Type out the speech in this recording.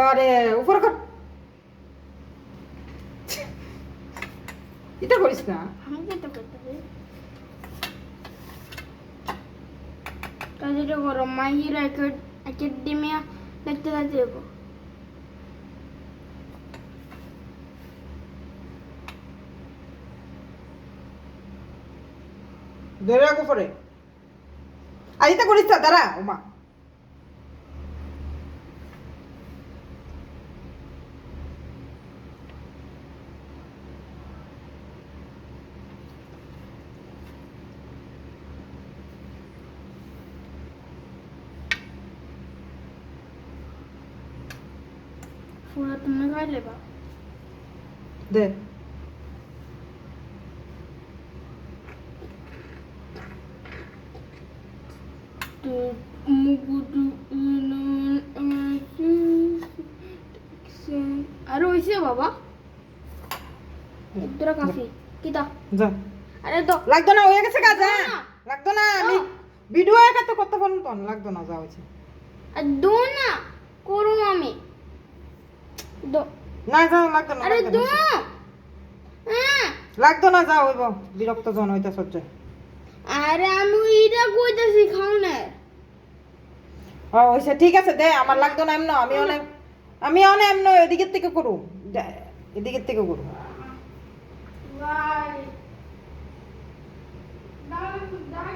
আরে উপরে কর, এটা করিস না। আমাকে তো করতে হবে। তাহলে করো মাই হিরো একাডেমিয়া দেখতে যাবো। ধরে রাখো পরে। আর এটা করিস না, দাঁড়া ওমা। পুরো তুমি খাইলে বা দে তো মুগুদু আরে হইছে বাবা তোরা কাফি কিটা যা। আরে তো লাগতো না, হয়ে গেছে কাজ। হ্যাঁ লাগতো না, আমি ভিডিও একাতে করতে পারবো তো, লাগতো না, যা হয়েছে। আর দো না করো আমি দো না যা, লাগতো না, আরে লাগতো দো না, হ্যাঁ লাগতো না, যা হইব। বিরক্ত জন হইতা সহ্য। আরে আমি এটা কইতাছি খাও না ও হইছে, ঠিক আছে দে। আমার লাগতো না এমন, আমি অনেক এমন এদিকের থেকে করু, এদিকের থেকে করু। বাই দাও দাও